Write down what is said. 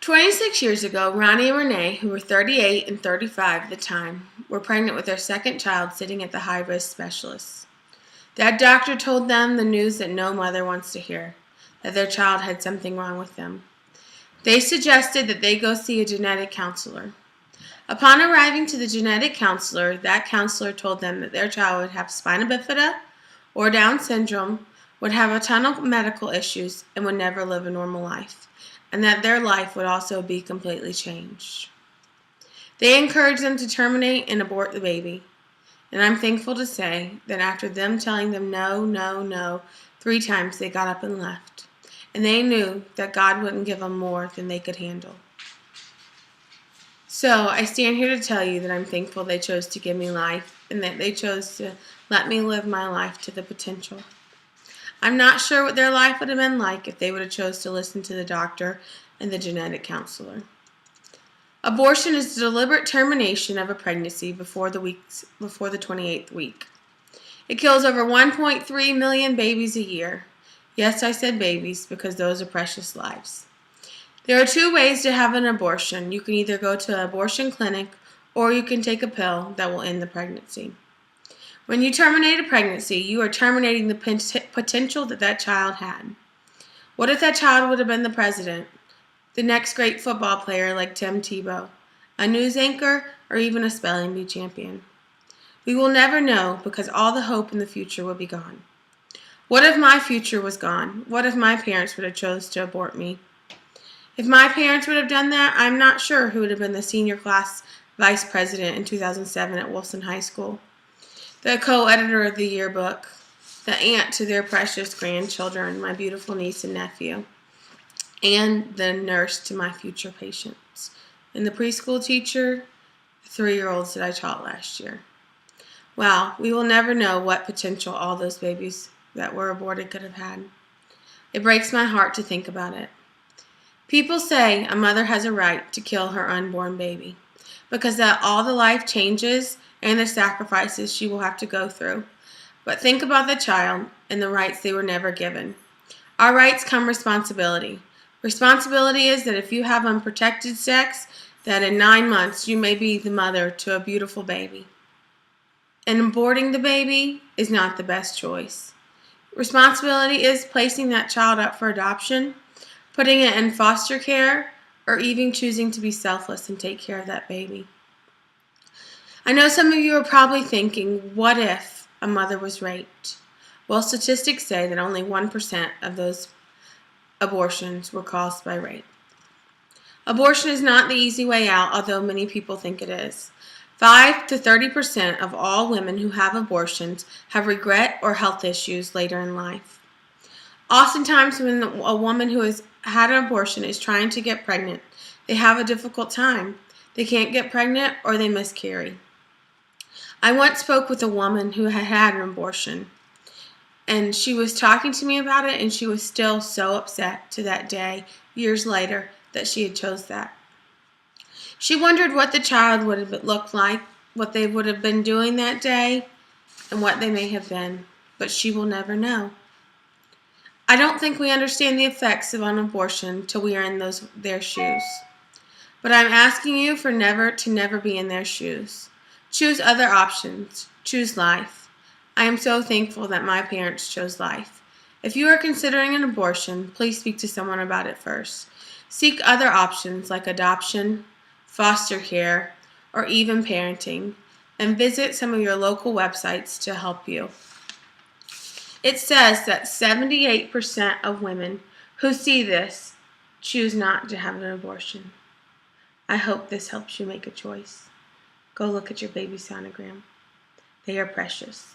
26 years ago, Ronnie and Renee, who were 38 and 35 at the time, were pregnant with their second child sitting at the high-risk specialist. That doctor told them the news that no mother wants to hear, that their child had something wrong with them. They suggested that they go see a genetic counselor. Upon arriving to the genetic counselor, that counselor told them that their child would have spina bifida or Down syndrome, would have a ton of medical issues, and would never live a normal life, and that their life would also be completely changed. They encouraged them to terminate and abort the baby, and I'm thankful to say that after them telling them no, no, no 3 times, they got up and left, and they knew that God wouldn't give them more than they could handle. So I stand here to tell you that I'm thankful they chose to give me life, and that they chose to let me live my life to the potential. I'm not sure what their life would have been like if they would have chose to listen to the doctor and the genetic counselor. Abortion is the deliberate termination of a pregnancy before the 28th week. It kills over 1.3 million babies a year. Yes, I said babies because those are precious lives. There are 2 ways to have an abortion. You can either go to an abortion clinic or you can take a pill that will end the pregnancy. When you terminate a pregnancy, you are terminating the potential that child had. What if that child would have been the president, the next great football player like Tim Tebow, a news anchor, or even a spelling bee champion? We will never know because all the hope in the future will be gone. What if my future was gone? What if my parents would have chose to abort me? If my parents would have done that, I'm not sure who would have been the senior class vice president in 2007 at Wilson High School, the co-editor of the yearbook, the aunt to their precious grandchildren, my beautiful niece and nephew, and the nurse to my future patients, and the preschool teacher, the 3-year-olds that I taught last year. Wow, we will never know what potential all those babies that were aborted could have had. It breaks my heart to think about it. People say a mother has a right to kill her unborn baby because of all the life changes and the sacrifices she will have to go through. But think about the child and the rights they were never given. Our rights come responsibility. Responsibility is that if you have unprotected sex, that in 9 months you may be the mother to a beautiful baby. And aborting the baby is not the best choice. Responsibility is placing that child up for adoption, putting it in foster care, or even choosing to be selfless and take care of that baby. I know some of you are probably thinking, what if a mother was raped? Well, statistics say that only 1% of those abortions were caused by rape. Abortion is not the easy way out, although many people think it is. 5 to 30% of all women who have abortions have regret or health issues later in life. Oftentimes, when a woman who has had an abortion is trying to get pregnant, they have a difficult time. They can't get pregnant or they miscarry. I once spoke with a woman who had had an abortion, and she was talking to me about it, and she was still so upset to that day, years later, that she had chose that. She wondered what the child would have looked like, what they would have been doing that day, and what they may have been, but she will never know. I don't think we understand the effects of an abortion till we are in their shoes. But I'm asking you to never be in their shoes. Choose other options. Choose life. I am so thankful that my parents chose life. If you are considering an abortion, please speak to someone about it first. Seek other options like adoption, foster care, or even parenting, and visit some of your local websites to help you. It says that 78% of women who see this choose not to have an abortion. I hope this helps you make a choice. Go look at your baby sonogram. They are precious.